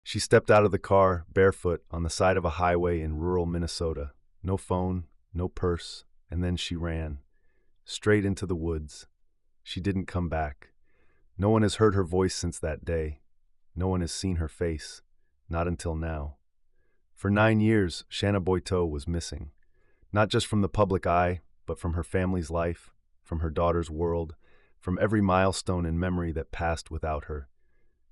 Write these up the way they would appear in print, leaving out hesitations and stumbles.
She stepped out of the car, barefoot, on the side of a highway in rural Minnesota. No phone, no purse, and then she ran. Straight into the woods. She didn't come back. No one has heard her voice since that day. No one has seen her face. Not until now. For 9 years, Shanna Boiteau was missing. Not just from the public eye, but from her family's life, from her daughter's world, from every milestone in memory that passed without her.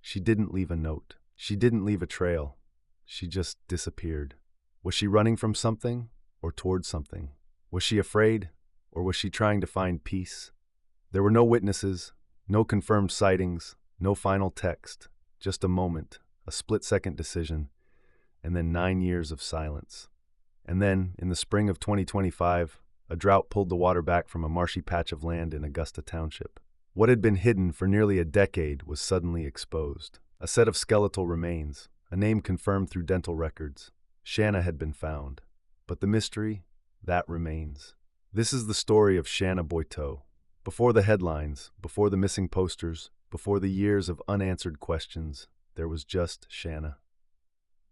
She didn't leave a note. She didn't leave a trail. She just disappeared. Was she running from something or towards something? Was she afraid or was she trying to find peace? There were no witnesses, no confirmed sightings, no final text, just a moment, a split-second decision, and then 9 years of silence. And then, in the spring of 2025, a drought pulled the water back from a marshy patch of land in Augusta Township. What had been hidden for nearly a decade was suddenly exposed. A set of skeletal remains, a name confirmed through dental records. Shanna had been found. But the mystery, that remains. This is the story of Shanna Boiteau. Before the headlines, before the missing posters, before the years of unanswered questions, there was just Shanna.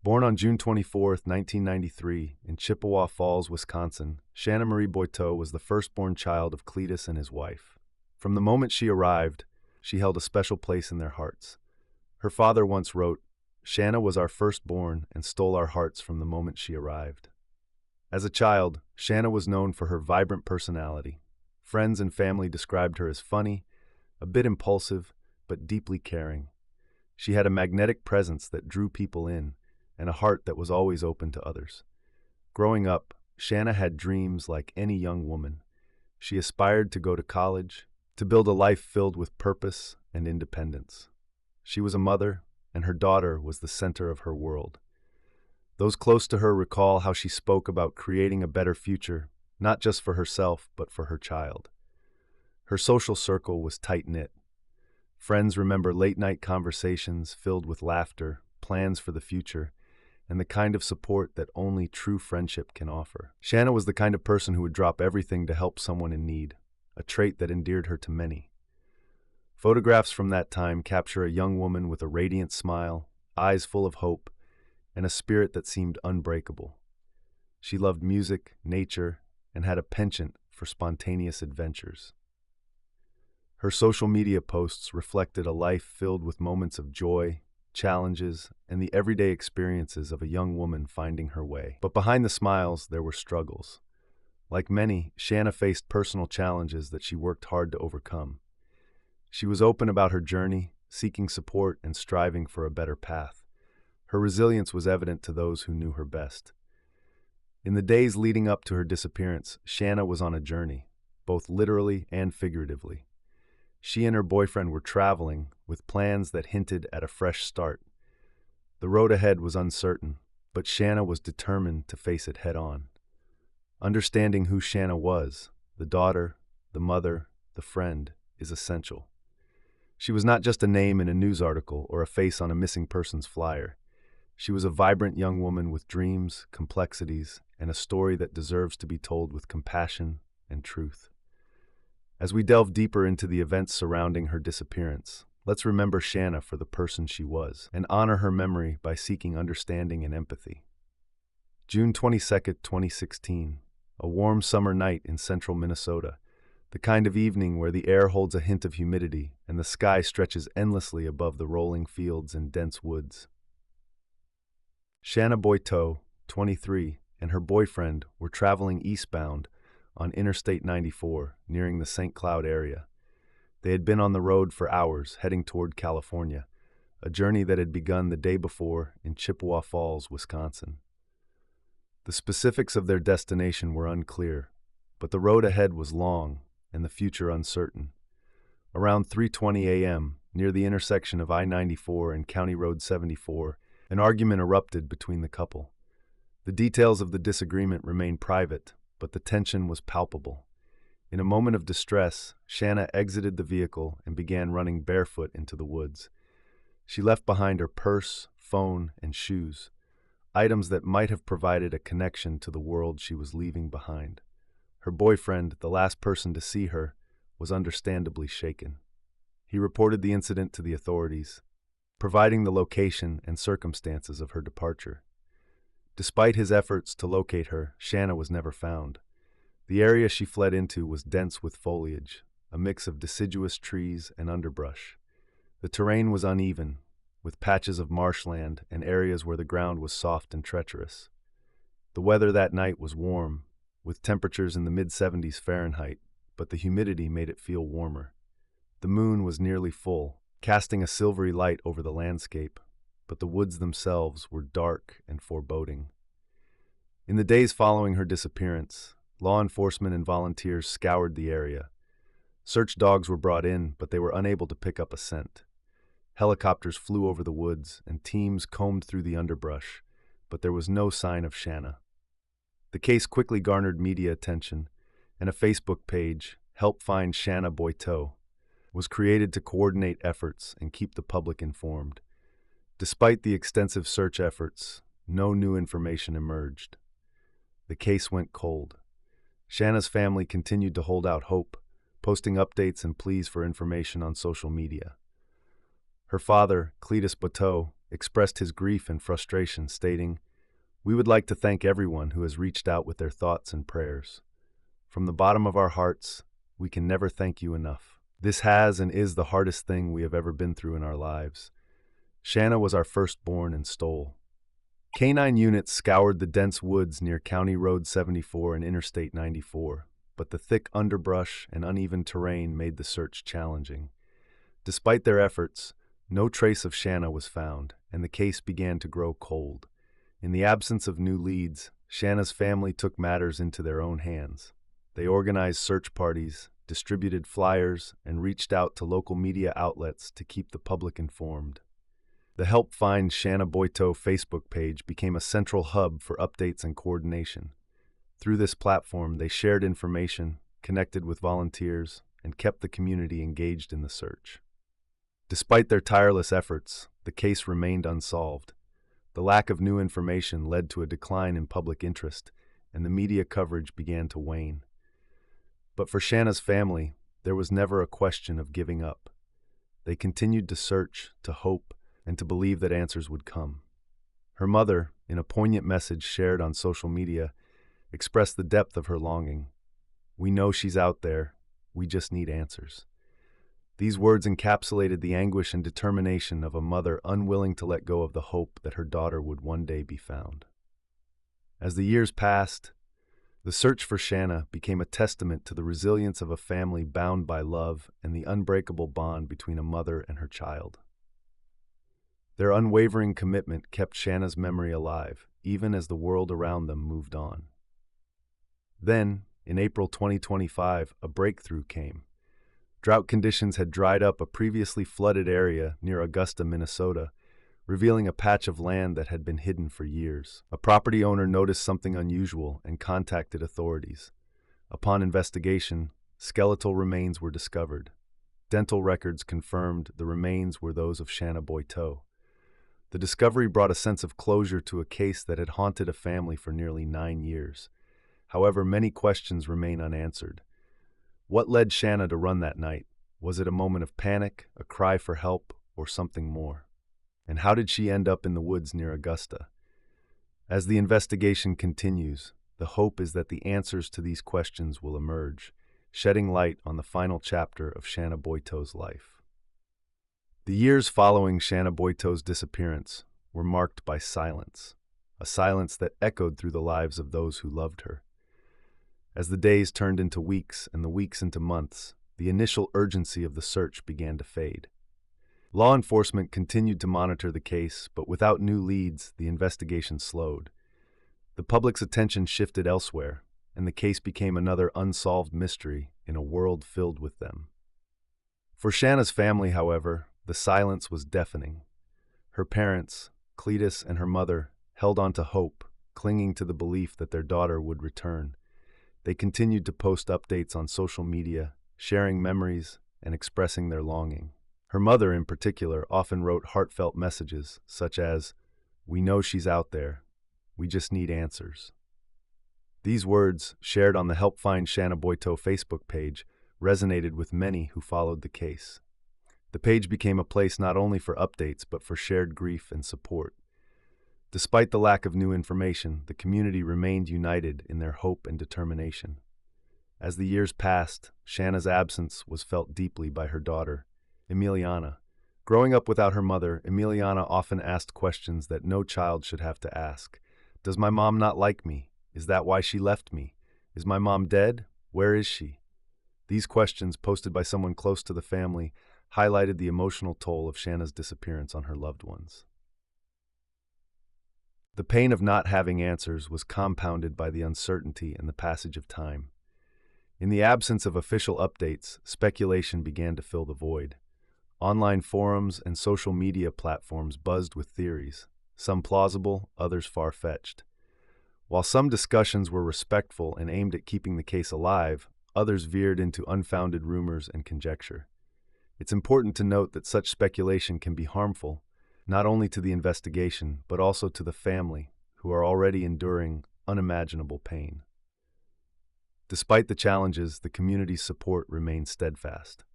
Born on June 24, 1993, in Chippewa Falls, Wisconsin, Shanna Marie Boiteau was the firstborn child of Cletus and his wife. From the moment she arrived, she held a special place in their hearts. Her father once wrote, "Shanna was our firstborn and stole our hearts from the moment she arrived." As a child, Shanna was known for her vibrant personality. Friends and family described her as funny, a bit impulsive, but deeply caring. She had a magnetic presence that drew people in, and a heart that was always open to others. Growing up, Shanna had dreams like any young woman. She aspired to go to college, to build a life filled with purpose and independence. She was a mother, and her daughter was the center of her world. Those close to her recall how she spoke about creating a better future, not just for herself, but for her child. Her social circle was tight-knit. Friends remember late-night conversations filled with laughter, plans for the future, and the kind of support that only true friendship can offer. Shanna was the kind of person who would drop everything to help someone in need, a trait that endeared her to many. Photographs from that time capture a young woman with a radiant smile, eyes full of hope, and a spirit that seemed unbreakable. She loved music, nature, and had a penchant for spontaneous adventures. Her social media posts reflected a life filled with moments of joy, challenges, and the everyday experiences of a young woman finding her way. But behind the smiles, there were struggles. Like many, Shanna faced personal challenges that she worked hard to overcome. She was open about her journey, seeking support and striving for a better path. Her resilience was evident to those who knew her best. In the days leading up to her disappearance, Shanna was on a journey, both literally and figuratively. She and her boyfriend were traveling, with plans that hinted at a fresh start. The road ahead was uncertain, but Shanna was determined to face it head-on. Understanding who Shanna was, the daughter, the mother, the friend, is essential. She was not just a name in a news article or a face on a missing persons flyer. She was a vibrant young woman with dreams, complexities, and a story that deserves to be told with compassion and truth. As we delve deeper into the events surrounding her disappearance, let's remember Shanna for the person she was and honor her memory by seeking understanding and empathy. June 22, 2016, a warm summer night in central Minnesota, the kind of evening where the air holds a hint of humidity and the sky stretches endlessly above the rolling fields and dense woods. Shanna Boiteau, 23, and her boyfriend were traveling eastbound on Interstate 94, nearing the St. Cloud area. They had been on the road for hours, heading toward California, a journey that had begun the day before in Chippewa Falls, Wisconsin. The specifics of their destination were unclear, but the road ahead was long and the future uncertain. Around 3:20 a.m., near the intersection of I-94 and County Road 74, an argument erupted between the couple. The details of the disagreement remained private, but the tension was palpable. In a moment of distress, Shanna exited the vehicle and began running barefoot into the woods. She left behind her purse, phone, and shoes, items that might have provided a connection to the world she was leaving behind. Her boyfriend, the last person to see her, was understandably shaken. He reported the incident to the authorities, providing the location and circumstances of her departure. Despite his efforts to locate her, Shanna was never found. The area she fled into was dense with foliage, a mix of deciduous trees and underbrush. The terrain was uneven, with patches of marshland and areas where the ground was soft and treacherous. The weather that night was warm, with temperatures in the mid-70s Fahrenheit, but the humidity made it feel warmer. The moon was nearly full, casting a silvery light over the landscape, but the woods themselves were dark and foreboding. In the days following her disappearance, law enforcement and volunteers scoured the area. Search dogs were brought in, but they were unable to pick up a scent. Helicopters flew over the woods, and teams combed through the underbrush, but there was no sign of Shanna. The case quickly garnered media attention, and a Facebook page, Help Find Shanna Boiteau, was created to coordinate efforts and keep the public informed. Despite the extensive search efforts, no new information emerged. The case went cold. Shanna's family continued to hold out hope, posting updates and pleas for information on social media. Her father, Cletus Boiteau, expressed his grief and frustration, stating, "We would like to thank everyone who has reached out with their thoughts and prayers. From the bottom of our hearts, we can never thank you enough. This has and is the hardest thing we have ever been through in our lives. Shanna was our firstborn and stole." Canine units scoured the dense woods near County Road 74 and Interstate 94, but the thick underbrush and uneven terrain made the search challenging. Despite their efforts, no trace of Shanna was found, and the case began to grow cold. In the absence of new leads, Shanna's family took matters into their own hands. They organized search parties, distributed flyers, and reached out to local media outlets to keep the public informed. The Help Find Shanna Boiteau Facebook page became a central hub for updates and coordination. Through this platform, they shared information, connected with volunteers, and kept the community engaged in the search. Despite their tireless efforts, the case remained unsolved. The lack of new information led to a decline in public interest, and the media coverage began to wane. But for Shanna's family, there was never a question of giving up. They continued to search, to hope, and to believe that answers would come. Her mother, in a poignant message shared on social media, expressed the depth of her longing. "We know she's out there. We just need answers." These words encapsulated the anguish and determination of a mother unwilling to let go of the hope that her daughter would one day be found. As the years passed, the search for Shanna became a testament to the resilience of a family bound by love and the unbreakable bond between a mother and her child. Their unwavering commitment kept Shanna's memory alive, even as the world around them moved on. Then, in April 2025, a breakthrough came. Drought conditions had dried up a previously flooded area near Augusta, Minnesota, revealing a patch of land that had been hidden for years. A property owner noticed something unusual and contacted authorities. Upon investigation, skeletal remains were discovered. Dental records confirmed the remains were those of Shanna Boiteau. The discovery brought a sense of closure to a case that had haunted a family for nearly 9 years. However, many questions remain unanswered. What led Shanna to run that night? Was it a moment of panic, a cry for help, or something more? And how did she end up in the woods near Augusta? As the investigation continues, the hope is that the answers to these questions will emerge, shedding light on the final chapter of Shanna Boiteau's life. The years following Shanna Boiteau's disappearance were marked by silence, a silence that echoed through the lives of those who loved her. As the days turned into weeks and the weeks into months, the initial urgency of the search began to fade. Law enforcement continued to monitor the case, but without new leads, the investigation slowed. The public's attention shifted elsewhere, and the case became another unsolved mystery in a world filled with them. For Shanna's family, however, the silence was deafening. Her parents, Cletus and her mother, held on to hope, clinging to the belief that their daughter would return. They continued to post updates on social media, sharing memories and expressing their longing. Her mother, in particular, often wrote heartfelt messages, such as, "We know she's out there. We just need answers." These words, shared on the Help Find Shanna Boiteau Facebook page, resonated with many who followed the case. The page became a place not only for updates but for shared grief and support. Despite the lack of new information, the community remained united in their hope and determination. As the years passed, Shanna's absence was felt deeply by her daughter, Emiliana. Growing up without her mother, Emiliana often asked questions that no child should have to ask. Does my mom not like me? Is that why she left me? Is my mom dead? Where is she? These questions, posted by someone close to the family, highlighted the emotional toll of Shanna's disappearance on her loved ones. The pain of not having answers was compounded by the uncertainty and the passage of time. In the absence of official updates, speculation began to fill the void. Online forums and social media platforms buzzed with theories, some plausible, others far-fetched. While some discussions were respectful and aimed at keeping the case alive, others veered into unfounded rumors and conjecture. It's important to note that such speculation can be harmful, not only to the investigation, but also to the family, who are already enduring unimaginable pain. Despite the challenges, the community's support remained steadfast.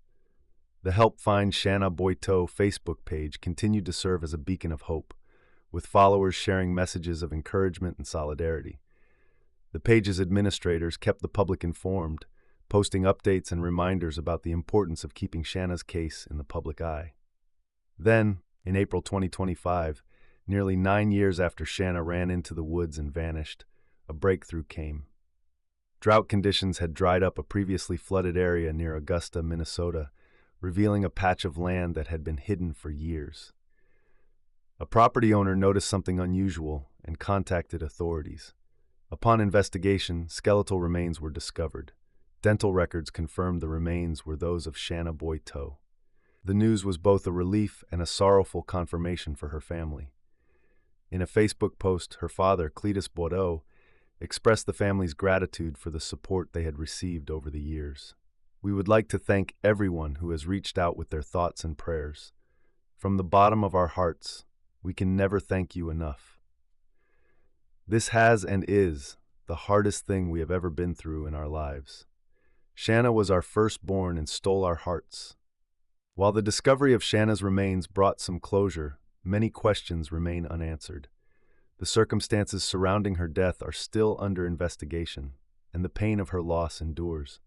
The Help Find Shanna Boito Facebook page continued to serve as a beacon of hope, with followers sharing messages of encouragement and solidarity. The page's administrators kept the public informed, posting updates and reminders about the importance of keeping Shanna's case in the public eye. Then, in April 2025, nearly 9 years after Shanna ran into the woods and vanished, a breakthrough came. Drought conditions had dried up a previously flooded area near Augusta, Minnesota, revealing a patch of land that had been hidden for years. A property owner noticed something unusual and contacted authorities. Upon investigation, skeletal remains were discovered. Dental records confirmed the remains were those of Shanna Boito. The news was both a relief and a sorrowful confirmation for her family. In a Facebook post, her father, Cletus Bordeaux, expressed the family's gratitude for the support they had received over the years. We would like to thank everyone who has reached out with their thoughts and prayers. From the bottom of our hearts, we can never thank you enough. This has and is the hardest thing we have ever been through in our lives. Shanna was our firstborn and stole our hearts. While the discovery of Shanna's remains brought some closure, many questions remain unanswered. The circumstances surrounding her death are still under investigation, and the pain of her loss endures.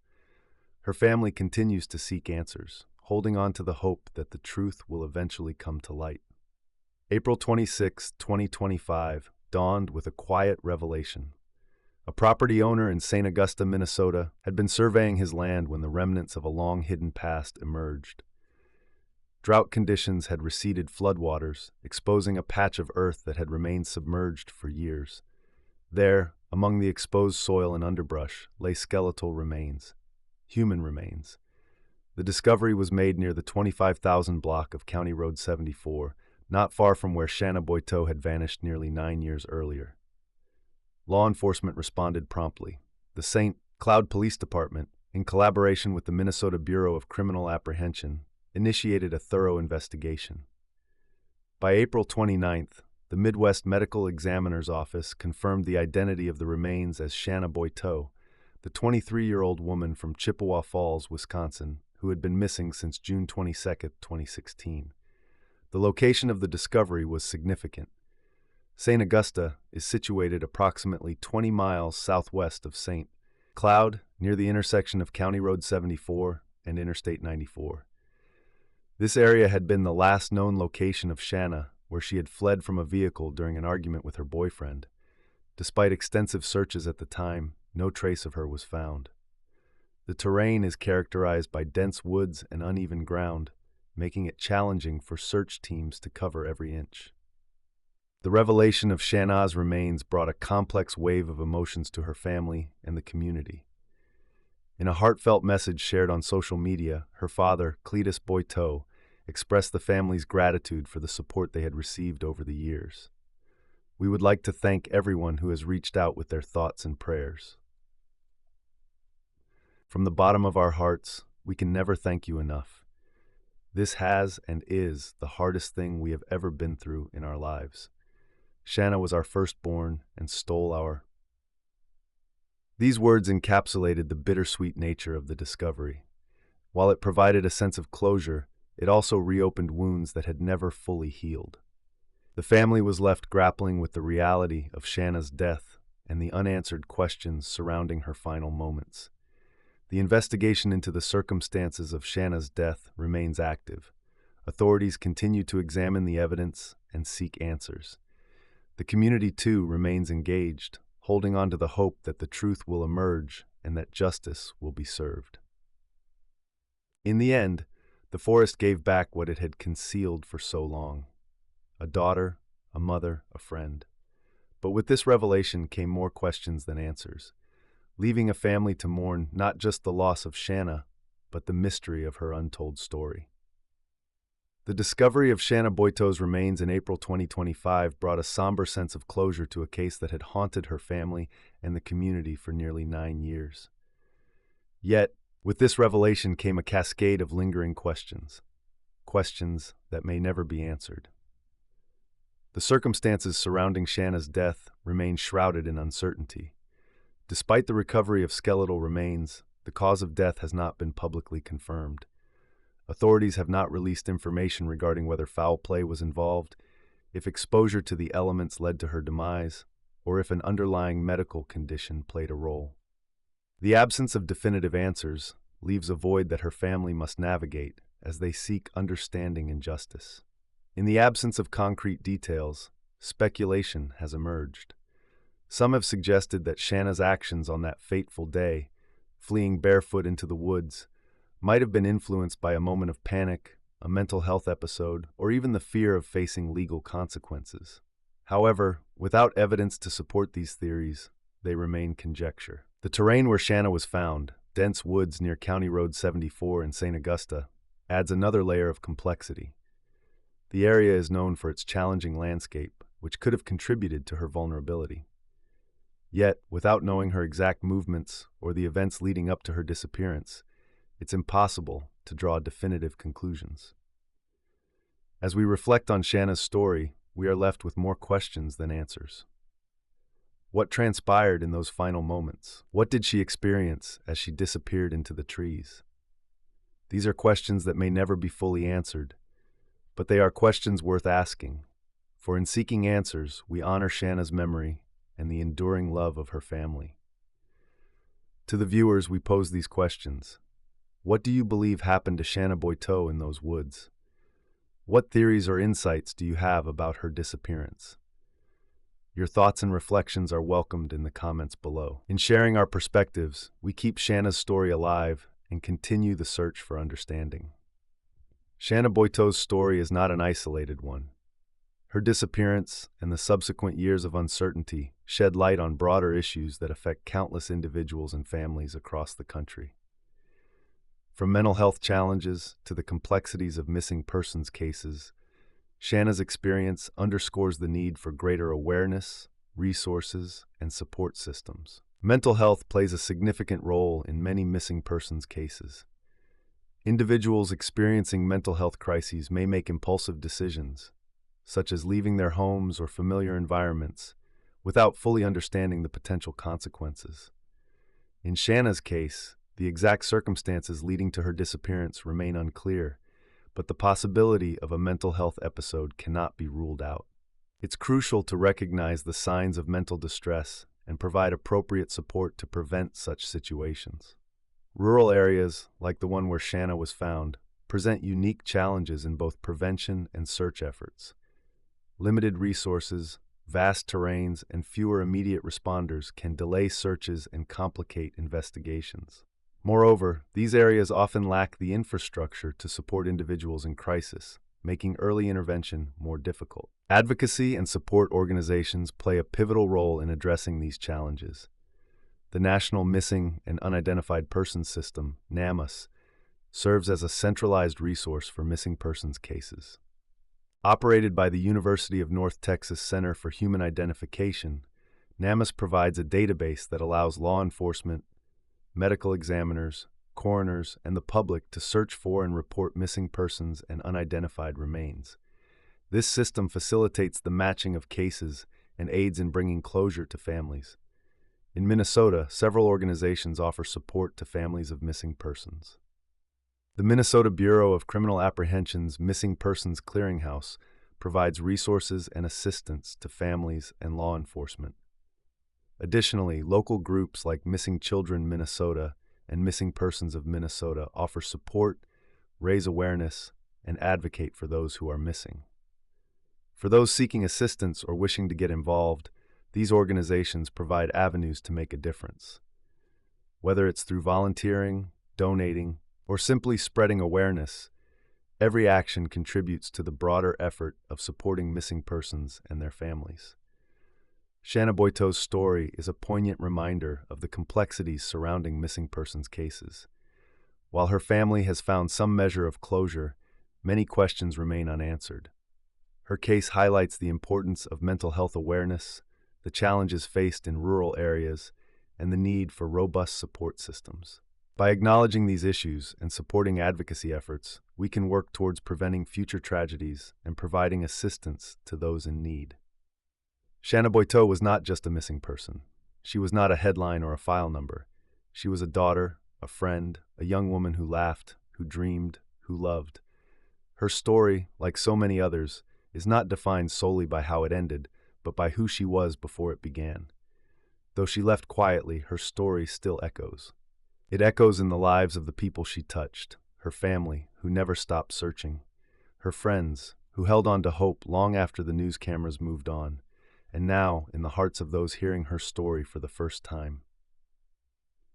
Her family continues to seek answers, holding on to the hope that the truth will eventually come to light. April 26, 2025, dawned with a quiet revelation. A property owner in St. Augusta, Minnesota, had been surveying his land when the remnants of a long-hidden past emerged. Drought conditions had receded floodwaters, exposing a patch of earth that had remained submerged for years. There, among the exposed soil and underbrush, lay skeletal remains, human remains. The discovery was made near the 25,000 block of County Road 74, not far from where Shanna Boito had vanished nearly 9 years earlier. Law enforcement responded promptly. The St. Cloud Police Department, in collaboration with the Minnesota Bureau of Criminal Apprehension, initiated a thorough investigation. By April 29th, the Midwest Medical Examiner's Office confirmed the identity of the remains as Shanna Boito, the 23-year-old woman from Chippewa Falls, Wisconsin, who had been missing since June 22, 2016. The location of the discovery was significant. St. Augusta is situated approximately 20 miles southwest of St. Cloud, near the intersection of County Road 74 and Interstate 94. This area had been the last known location of Shanna, where she had fled from a vehicle during an argument with her boyfriend. Despite extensive searches at the time, no trace of her was found. The terrain is characterized by dense woods and uneven ground, making it challenging for search teams to cover every inch. The revelation of Shanna's remains brought a complex wave of emotions to her family and the community. In a heartfelt message shared on social media, her father, Cletus Boito, expressed the family's gratitude for the support they had received over the years. We would like to thank everyone who has reached out with their thoughts and prayers. From the bottom of our hearts, we can never thank you enough. This has and is the hardest thing we have ever been through in our lives. Shanna was our firstborn and stole our... These words encapsulated the bittersweet nature of the discovery. While it provided a sense of closure, it also reopened wounds that had never fully healed. The family was left grappling with the reality of Shanna's death and the unanswered questions surrounding her final moments. The investigation into the circumstances of Shanna's death remains active. Authorities continue to examine the evidence and seek answers. The community, too, remains engaged, holding on to the hope that the truth will emerge and that justice will be served. In the end, the forest gave back what it had concealed for so long: a daughter, a mother, a friend. But with this revelation came more questions than answers, leaving a family to mourn not just the loss of Shanna, but the mystery of her untold story. The discovery of Shanna Boito's remains in April 2025 brought a somber sense of closure to a case that had haunted her family and the community for nearly 9 years. Yet, with this revelation came a cascade of lingering questions that may never be answered. The circumstances surrounding Shanna's death remain shrouded in uncertainty. Despite the recovery of skeletal remains, the cause of death has not been publicly confirmed. Authorities have not released information regarding whether foul play was involved, if exposure to the elements led to her demise, or if an underlying medical condition played a role. The absence of definitive answers leaves a void that her family must navigate as they seek understanding and justice. In the absence of concrete details, speculation has emerged. Some have suggested that Shanna's actions on that fateful day, fleeing barefoot into the woods, might have been influenced by a moment of panic, a mental health episode, or even the fear of facing legal consequences. However, without evidence to support these theories, they remain conjecture. The terrain where Shanna was found, dense woods near County Road 74 in St. Augusta, adds another layer of complexity. The area is known for its challenging landscape, which could have contributed to her vulnerability. Yet, without knowing her exact movements or the events leading up to her disappearance, it's impossible to draw definitive conclusions. As we reflect on Shanna's story, we are left with more questions than answers. What transpired in those final moments? What did she experience as she disappeared into the trees? These are questions that may never be fully answered, but they are questions worth asking, for in seeking answers, we honor Shanna's memory and the enduring love of her family. To the viewers, we pose these questions. What do you believe happened to Shanna Boito in those woods? What theories or insights do you have about her disappearance? Your thoughts and reflections are welcomed in the comments below. In sharing our perspectives, we keep Shanna's story alive and continue the search for understanding. Shanna Boito's story is not an isolated one. Her disappearance and the subsequent years of uncertainty shed light on broader issues that affect countless individuals and families across the country. From mental health challenges to the complexities of missing persons cases, Shanna's experience underscores the need for greater awareness, resources, and support systems. Mental health plays a significant role in many missing persons cases. Individuals experiencing mental health crises may make impulsive decisions, such as leaving their homes or familiar environments, without fully understanding the potential consequences. In Shanna's case, the exact circumstances leading to her disappearance remain unclear, but the possibility of a mental health episode cannot be ruled out. It's crucial to recognize the signs of mental distress and provide appropriate support to prevent such situations. Rural areas, like the one where Shanna was found, present unique challenges in both prevention and search efforts. Limited resources, vast terrains, and fewer immediate responders can delay searches and complicate investigations. Moreover, these areas often lack the infrastructure to support individuals in crisis, making early intervention more difficult. Advocacy and support organizations play a pivotal role in addressing these challenges. The National Missing and Unidentified Persons System, NAMUS, serves as a centralized resource for missing persons cases. Operated by the University of North Texas Center for Human Identification, NAMUS provides a database that allows law enforcement, medical examiners, coroners, and the public to search for and report missing persons and unidentified remains. This system facilitates the matching of cases and aids in bringing closure to families. In Minnesota, several organizations offer support to families of missing persons. The Minnesota Bureau of Criminal Apprehension's Missing Persons Clearinghouse provides resources and assistance to families and law enforcement. Additionally, local groups like Missing Children Minnesota and Missing Persons of Minnesota offer support, raise awareness, and advocate for those who are missing. For those seeking assistance or wishing to get involved, these organizations provide avenues to make a difference. Whether it's through volunteering, donating, or simply spreading awareness, every action contributes to the broader effort of supporting missing persons and their families. Shanna Boito's story is a poignant reminder of the complexities surrounding missing persons cases. While her family has found some measure of closure, many questions remain unanswered. Her case highlights the importance of mental health awareness, the challenges faced in rural areas, and the need for robust support systems. By acknowledging these issues and supporting advocacy efforts, we can work towards preventing future tragedies and providing assistance to those in need. Shanna Boito was not just a missing person. She was not a headline or a file number. She was a daughter, a friend, a young woman who laughed, who dreamed, who loved. Her story, like so many others, is not defined solely by how it ended, but by who she was before it began. Though she left quietly, her story still echoes. It echoes in the lives of the people she touched, her family, who never stopped searching, her friends, who held on to hope long after the news cameras moved on, and now in the hearts of those hearing her story for the first time.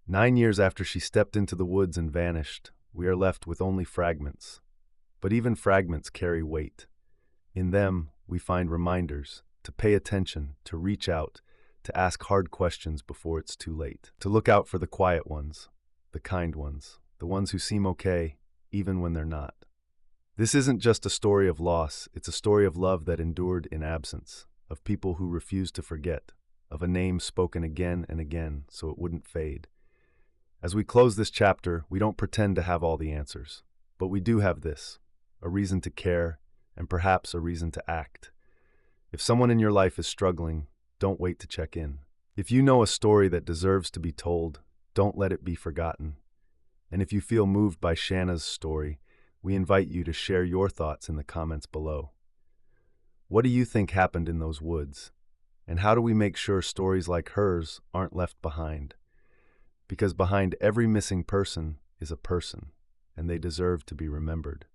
9 years after she stepped into the woods and vanished, we are left with only fragments. But even fragments carry weight. In them, we find reminders to pay attention, to reach out, to ask hard questions before it's too late, to look out for the quiet ones, the kind ones, the ones who seem okay, even when they're not. This isn't just a story of loss, it's a story of love that endured in absence, of people who refused to forget, of a name spoken again and again so it wouldn't fade. As we close this chapter, we don't pretend to have all the answers, but we do have this, a reason to care, and perhaps a reason to act. If someone in your life is struggling, don't wait to check in. If you know a story that deserves to be told, don't let it be forgotten. And if you feel moved by Shanna's story, we invite you to share your thoughts in the comments below. What do you think happened in those woods? And how do we make sure stories like hers aren't left behind? Because behind every missing person is a person, and they deserve to be remembered.